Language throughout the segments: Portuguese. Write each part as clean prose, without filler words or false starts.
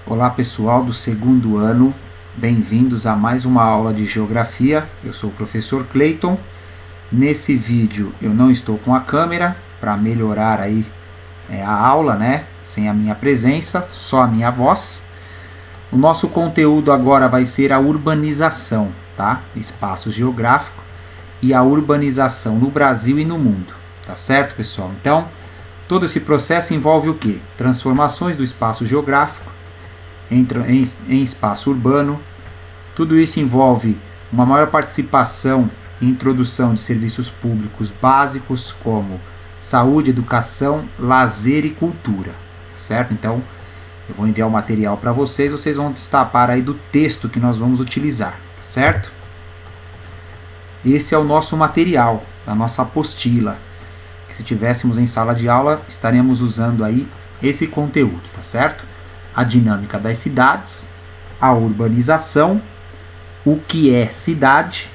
Olá pessoal do segundo ano, bem-vindos a mais uma aula de Geografia. Eu sou o professor Clayton. Nesse vídeo eu não estou com a câmera para melhorar aí a aula, né? Sem a minha presença, só a minha voz. O nosso conteúdo agora vai ser a urbanização, tá? Espaço geográfico e a urbanização no Brasil e no mundo, tá certo, pessoal? Então, todo esse processo envolve o quê? Transformações do espaço geográfico em espaço urbano. Tudo isso envolve uma maior participação e introdução de serviços públicos básicos como saúde, educação, lazer e cultura, certo? Então, eu vou enviar o material para vocês, vocês vão destapar aí do texto que nós vamos utilizar, certo? Esse é o nosso material, a nossa apostila. Se tivéssemos em sala de aula, estaríamos usando aí esse conteúdo, tá certo? A dinâmica das cidades, a urbanização, o que é cidade,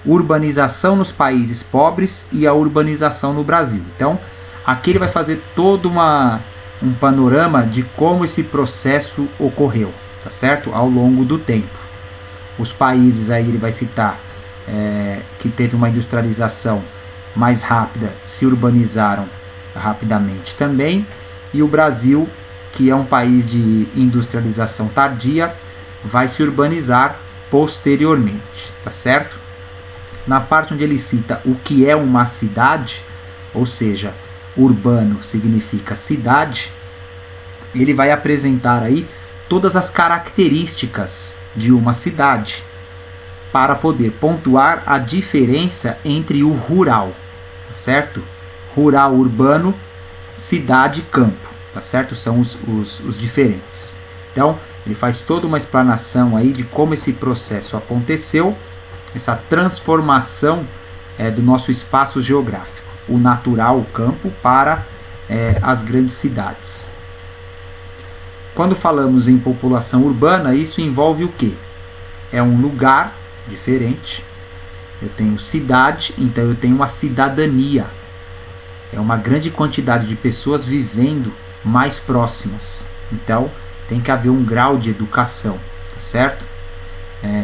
urbanização nos países pobres e a urbanização no Brasil. Então, aqui ele vai fazer todo um panorama de como esse processo ocorreu, tá certo? Ao longo do tempo. Os países aí ele vai citar que teve uma industrialização mais rápida, se urbanizaram rapidamente também, e o Brasil, que é um país de industrialização tardia, vai se urbanizar posteriormente, tá certo? Na parte onde ele cita o que é uma cidade, ou seja, urbano significa cidade, ele vai apresentar aí todas as características de uma cidade, para poder pontuar a diferença entre o rural, tá certo? Rural, urbano, cidade, campo, tá certo? São os diferentes. Então, ele faz toda uma explanação aí de como esse processo aconteceu, essa transformação do nosso espaço geográfico, o natural, o campo, para as grandes cidades. Quando falamos em população urbana, isso envolve o quê? É um lugar diferente. Eu tenho cidade, então eu tenho uma cidadania. É uma grande quantidade de pessoas vivendo mais próximas. Então, tem que haver um grau de educação, tá certo?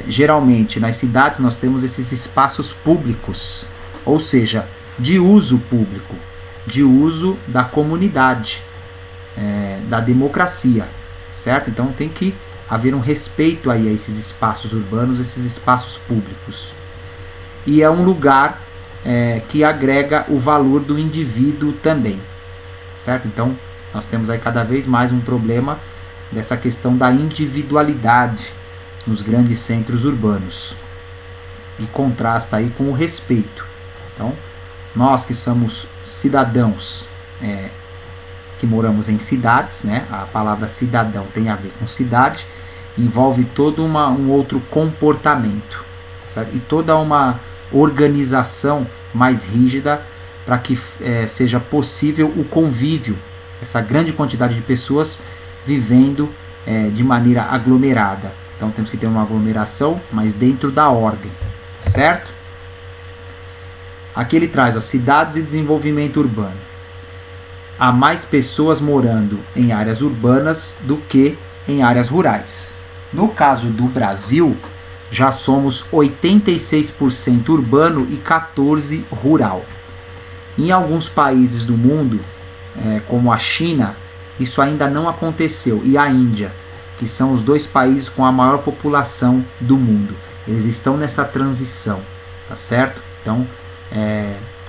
Geralmente, nas cidades, nós temos esses espaços públicos, ou seja, de uso público, de uso da comunidade, da democracia, certo? Então, tem que haver um respeito aí a esses espaços urbanos, esses espaços públicos. E é um lugar que agrega o valor do indivíduo também, certo? Então, nós temos aí cada vez mais um problema dessa questão da individualidade nos grandes centros urbanos. E contrasta aí com o respeito. Então, nós que somos cidadãos, que moramos em cidades, né? A palavra cidadão tem a ver com cidade, envolve todo um outro comportamento, certo? E toda uma organização mais rígida para que seja possível o convívio, essa grande quantidade de pessoas vivendo de maneira aglomerada. Então temos que ter uma aglomeração, mas dentro da ordem, certo? Aqui ele traz cidades e desenvolvimento urbano. Há mais pessoas morando em áreas urbanas do que em áreas rurais. No caso do Brasil, já somos 86% urbano e 14% rural. Em alguns países do mundo, como a China, isso ainda não aconteceu, e a Índia, que são os dois países com a maior população do mundo. Eles estão nessa transição, tá certo? Então,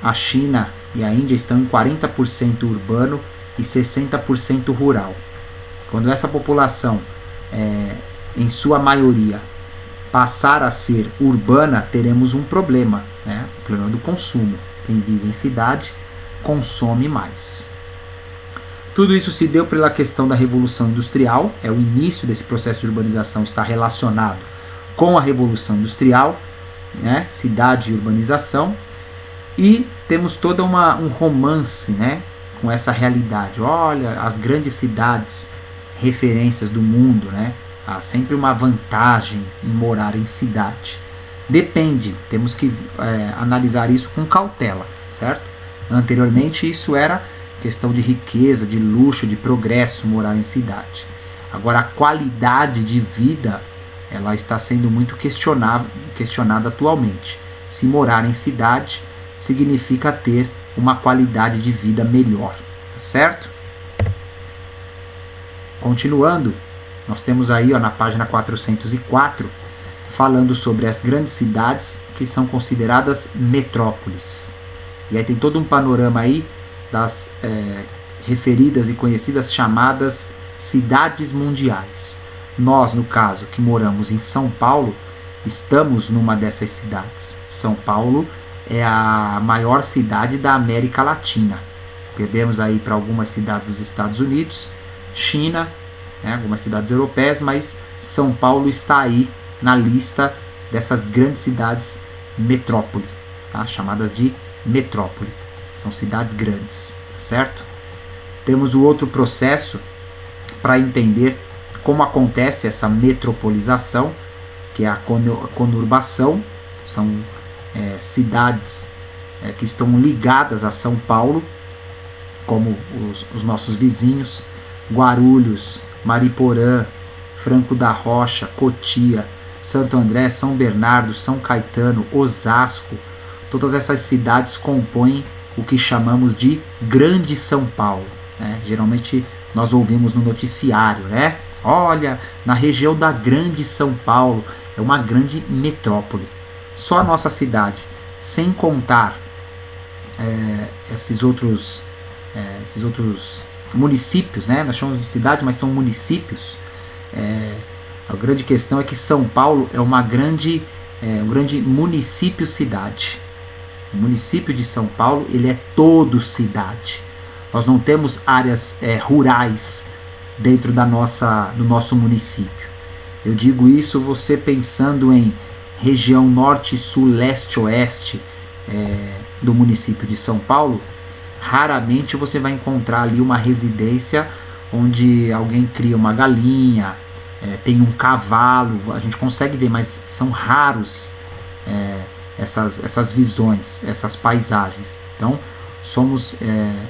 a China e a Índia estão em 40% urbano e 60% rural. Quando essa população, em sua maioria, passar a ser urbana, teremos um problema, né? O problema do consumo. Quem vive em cidade consome mais. Tudo isso se deu pela questão da Revolução Industrial. O início desse processo de urbanização está relacionado com a Revolução Industrial, né? Cidade e urbanização. E temos todo um romance, né? Com essa realidade. Olha, as grandes cidades, referências do mundo, né? Há sempre uma vantagem em morar em cidade. Depende, temos que analisar isso com cautela, certo? Anteriormente isso era questão de riqueza, de luxo, de progresso, morar em cidade. Agora, a qualidade de vida, ela está sendo muito questionada atualmente. Se morar em cidade significa ter uma qualidade de vida melhor, tá certo? Continuando, nós temos aí na página 404, falando sobre as grandes cidades que são consideradas metrópoles. E aí tem todo um panorama aí das referidas e conhecidas chamadas cidades mundiais. Nós, no caso, que moramos em São Paulo, estamos numa dessas cidades. São Paulo é a maior cidade da América Latina. Perdemos aí para algumas cidades dos Estados Unidos, China, algumas cidades europeias, mas São Paulo está aí na lista dessas grandes cidades metrópole, tá? Chamadas de metrópole. São cidades grandes, certo? Temos o outro processo para entender como acontece essa metropolização, que é a conurbação. São cidades que estão ligadas a São Paulo, como os nossos vizinhos, Guarulhos, Mariporã, Franco da Rocha, Cotia, Santo André, São Bernardo, São Caetano, Osasco. Todas essas cidades compõem o que chamamos de Grande São Paulo, né? Geralmente nós ouvimos no noticiário, né? Olha, na região da Grande São Paulo, é uma grande metrópole. Só a nossa cidade, sem contar esses outros municípios, né? Nós chamamos de cidade, mas são municípios. A grande questão é que São Paulo é um grande município-cidade. O município de São Paulo, ele é todo cidade. Nós não temos áreas rurais dentro do nosso município. Eu digo isso você pensando em região norte, sul, leste, oeste do município de São Paulo. Raramente você vai encontrar ali uma residência onde alguém cria uma galinha, tem um cavalo. A gente consegue ver, mas são raros essas visões, essas paisagens. Então, somos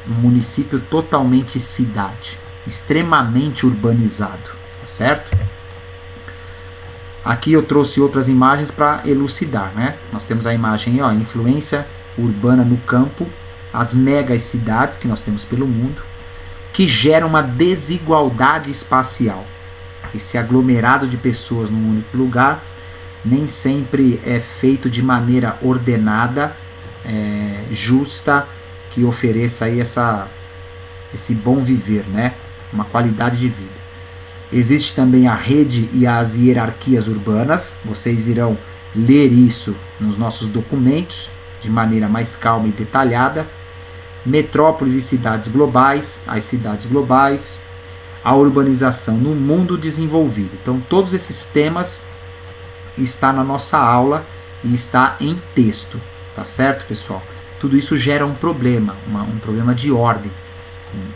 um município totalmente cidade, extremamente urbanizado, tá certo? Aqui eu trouxe outras imagens para elucidar, né? Nós temos a imagem, influência urbana no campo, as megas cidades que nós temos pelo mundo, que geram uma desigualdade espacial. Esse aglomerado de pessoas num único lugar nem sempre é feito de maneira ordenada, justa, que ofereça aí esse bom viver, né? Uma qualidade de vida. Existe também a rede e as hierarquias urbanas. Vocês irão ler isso nos nossos documentos de maneira mais calma e detalhada. Metrópoles e cidades globais, as cidades globais, a urbanização no mundo desenvolvido. Então, todos esses temas estão na nossa aula e está em texto, tá certo, pessoal? Tudo isso gera um problema, um problema de ordem,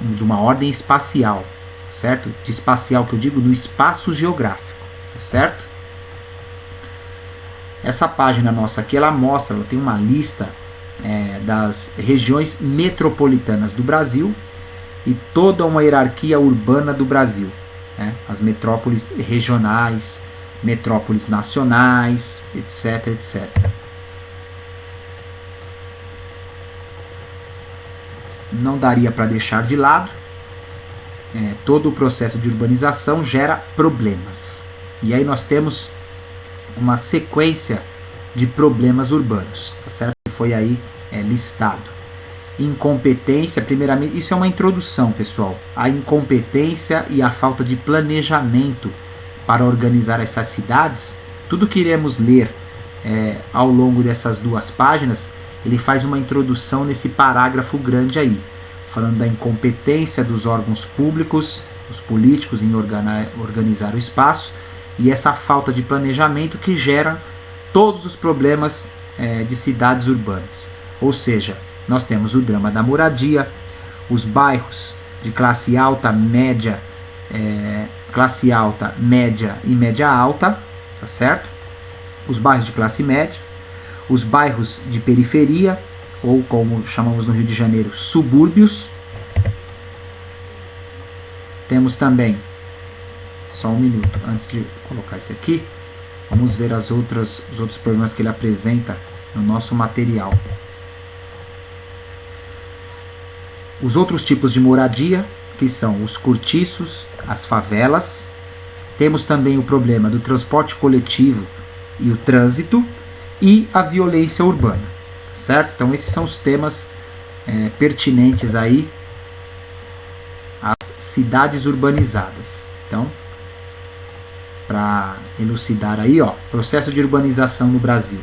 de uma ordem espacial, certo? De espacial que eu digo no espaço geográfico, tá certo? Essa página nossa aqui, ela tem uma lista das regiões metropolitanas do Brasil e toda uma hierarquia urbana do Brasil, né? As metrópoles regionais, metrópoles nacionais, etc, etc. Não daria para deixar de lado. Todo o processo de urbanização gera problemas. E aí nós temos uma sequência de problemas urbanos, tá certo? Que foi aí listado. Incompetência, primeiramente, isso é uma introdução, pessoal. A incompetência e a falta de planejamento para organizar essas cidades. Tudo que iremos ler ao longo dessas 2 páginas, ele faz uma introdução nesse parágrafo grande aí, falando da incompetência dos órgãos públicos, dos políticos em organizar o espaço, e essa falta de planejamento que gera todos os problemas de cidades urbanas. Ou seja, nós temos o drama da moradia, os bairros de classe alta, média, média e média alta, tá certo? Os bairros de classe média, os bairros de periferia, ou como chamamos no Rio de Janeiro, subúrbios. Temos também só um minuto, antes de colocar esse aqui, vamos ver os outros problemas que ele apresenta no nosso material. Os outros tipos de moradia, que são os cortiços, as favelas. Temos também o problema do transporte coletivo e o trânsito e a violência urbana, certo? Então esses são os temas pertinentes aí às cidades urbanizadas. Então, para elucidar aí, ó, processo de urbanização no Brasil.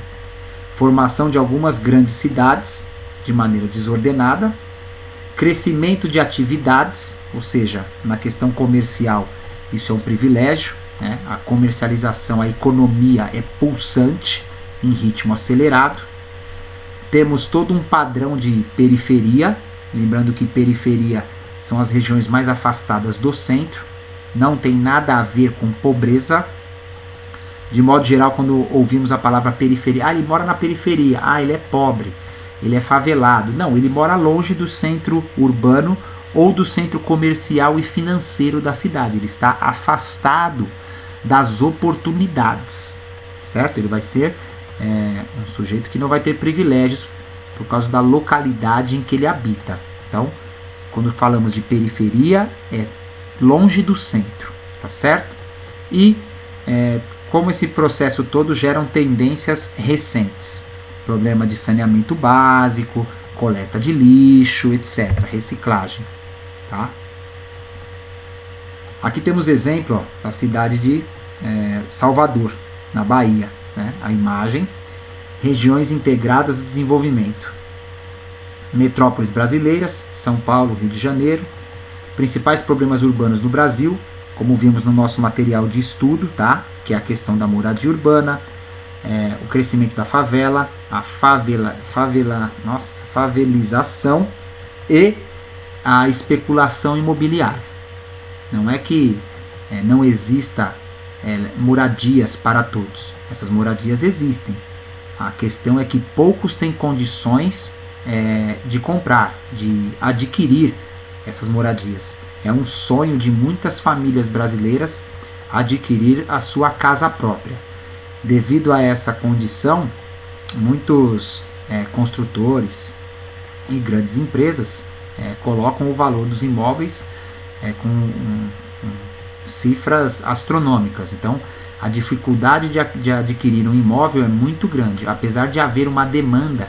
Formação de algumas grandes cidades de maneira desordenada, crescimento de atividades, ou seja, na questão comercial isso é um privilégio, né? A comercialização, a economia é pulsante em ritmo acelerado. Temos todo um padrão de periferia, lembrando que periferia são as regiões mais afastadas do centro, não tem nada a ver com pobreza. De modo geral, quando ouvimos a palavra periferia, ele mora na periferia, ele é pobre, ele é favelado. Não, ele mora longe do centro urbano ou do centro comercial e financeiro da cidade. Ele está afastado das oportunidades, certo? Ele vai ser um sujeito que não vai ter privilégios por causa da localidade em que ele habita. Então, quando falamos de periferia, é longe do centro, tá certo? E como esse processo todo geram tendências recentes, problema de saneamento básico, coleta de lixo, etc., reciclagem, tá? Aqui temos exemplo, ó, da cidade de Salvador, na Bahia, né? A imagem, regiões integradas do desenvolvimento, metrópoles brasileiras, São Paulo, Rio de Janeiro, principais problemas urbanos no Brasil, como vimos no nosso material de estudo, tá? Que é a questão da moradia urbana, o crescimento da favela, a favelização e a especulação imobiliária. Não é que não exista moradias para todos. Essas moradias existem. A questão é que poucos têm condições de comprar, de adquirir essas moradias. É um sonho de muitas famílias brasileiras adquirir a sua casa própria. Devido a essa condição, muitos construtores e grandes empresas colocam o valor dos imóveis com cifras astronômicas. Então, a dificuldade de adquirir um imóvel é muito grande, apesar de haver uma demanda.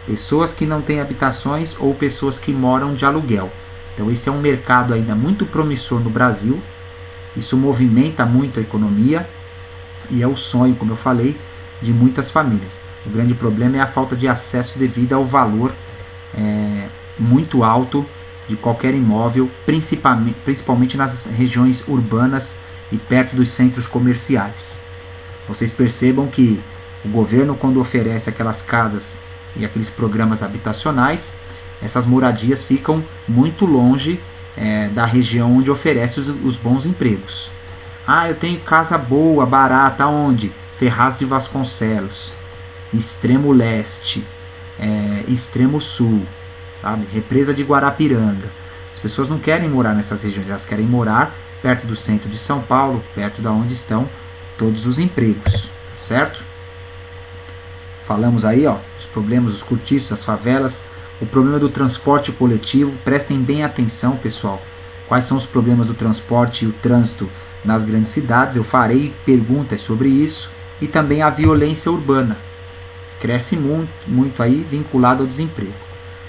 Pessoas que não têm habitações ou pessoas que moram de aluguel. Então, esse é um mercado ainda muito promissor no Brasil. Isso movimenta muito a economia e é o sonho, como eu falei, de muitas famílias. O grande problema é a falta de acesso devido ao valor muito alto de qualquer imóvel, principalmente nas regiões urbanas e perto dos centros comerciais. Vocês percebam que o governo, quando oferece aquelas casas e aqueles programas habitacionais, essas moradias ficam muito longe da região onde oferece os bons empregos. Eu tenho casa boa, barata, onde? Ferraz de Vasconcelos, Extremo Leste, Extremo Sul, sabe? Represa de Guarapiranga. As pessoas não querem morar nessas regiões, elas querem morar perto do centro de São Paulo, perto da onde estão todos os empregos, certo? Falamos aí, ó, os problemas dos cortiços, as favelas, o problema do transporte coletivo. Prestem bem atenção, pessoal, quais são os problemas do transporte e o trânsito nas grandes cidades. Eu farei perguntas sobre isso. E também a violência urbana, cresce muito aí vinculado ao desemprego.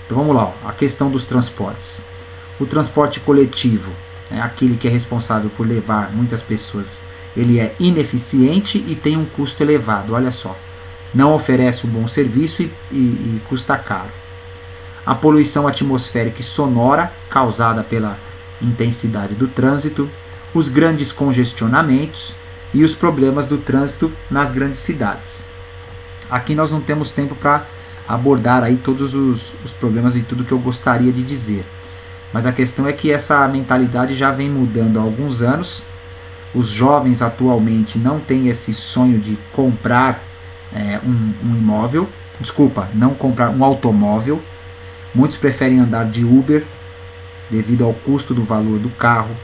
Então vamos lá, ó, a questão dos transportes. O transporte coletivo, aquele que é responsável por levar muitas pessoas, ele é ineficiente e tem um custo elevado. Olha só, não oferece um bom serviço e custa caro. A poluição atmosférica e sonora causada pela intensidade do trânsito, os grandes congestionamentos e os problemas do trânsito nas grandes cidades. Aqui nós não temos tempo para abordar aí todos os problemas e tudo que eu gostaria de dizer. Mas a questão é que essa mentalidade já vem mudando há alguns anos. Os jovens atualmente não têm esse sonho de comprar um imóvel, não comprar um automóvel. Muitos preferem andar de Uber devido ao custo do valor do carro,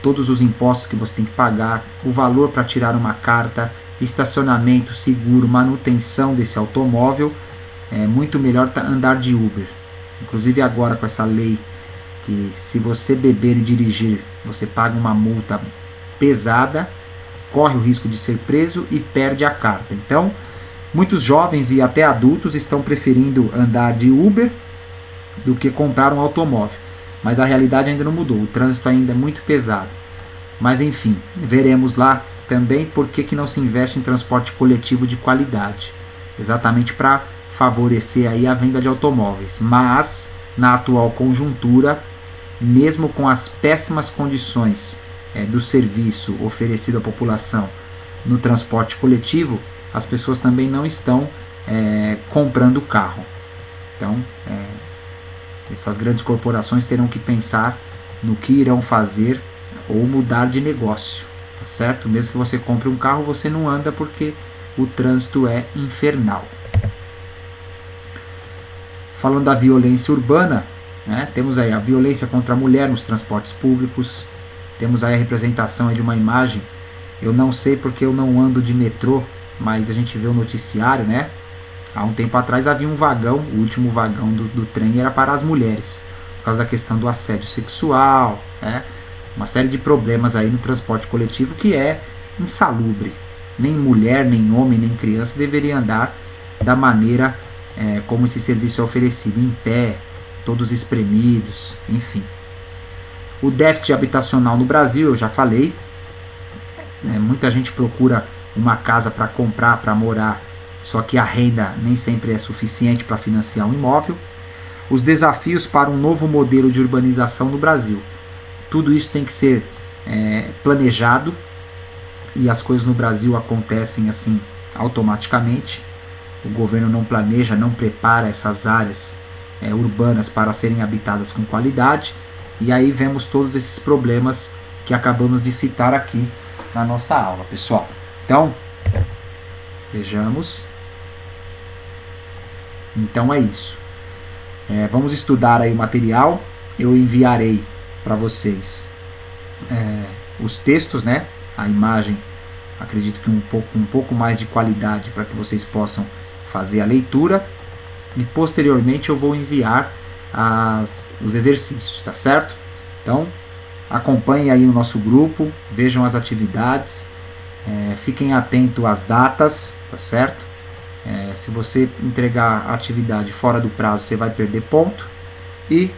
todos os impostos que você tem que pagar, o valor para tirar uma carta, estacionamento, seguro, manutenção desse automóvel. É muito melhor andar de Uber. Inclusive agora com essa lei que se você beber e dirigir, você paga uma multa pesada, corre o risco de ser preso e perde a carta. Então, muitos jovens e até adultos estão preferindo andar de Uber do que comprar um automóvel. Mas a realidade ainda não mudou, o trânsito ainda é muito pesado. Mas enfim, veremos lá também por que não se investe em transporte coletivo de qualidade. Exatamente para favorecer aí a venda de automóveis. Mas, na atual conjuntura, mesmo com as péssimas condições do serviço oferecido à população no transporte coletivo, as pessoas também não estão comprando carro. Então, essas grandes corporações terão que pensar no que irão fazer ou mudar de negócio, tá certo? Mesmo que você compre um carro, você não anda porque o trânsito é infernal. Falando da violência urbana, temos aí a violência contra a mulher nos transportes públicos, temos aí a representação aí de uma imagem, eu não sei porque eu não ando de metrô, mas a gente vê o noticiário, né? Há um tempo atrás havia um vagão, o último vagão do trem era para as mulheres, por causa da questão do assédio sexual, uma série de problemas aí no transporte coletivo que é insalubre. Nem mulher, nem homem, nem criança deveria andar da maneira como esse serviço é oferecido, em pé, todos espremidos, enfim. O déficit habitacional no Brasil, eu já falei, muita gente procura uma casa para comprar, para morar, só que a renda nem sempre é suficiente para financiar um imóvel. Os desafios para um novo modelo de urbanização no Brasil. Tudo isso tem que ser planejado e as coisas no Brasil acontecem assim automaticamente. O governo não planeja, não prepara essas áreas urbanas para serem habitadas com qualidade. E aí vemos todos esses problemas que acabamos de citar aqui na nossa aula, pessoal. Então, vejamos. Então é isso. Vamos estudar aí o material. Eu enviarei para vocês os textos, né? A imagem, acredito que um pouco mais de qualidade para que vocês possam fazer a leitura. E posteriormente eu vou enviar os exercícios, tá certo? Então, acompanhem aí no nosso grupo, vejam as atividades, fiquem atentos às datas, tá certo? Se você entregar a atividade fora do prazo, você vai perder ponto. E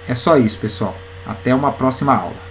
é só isso, pessoal. Até uma próxima aula.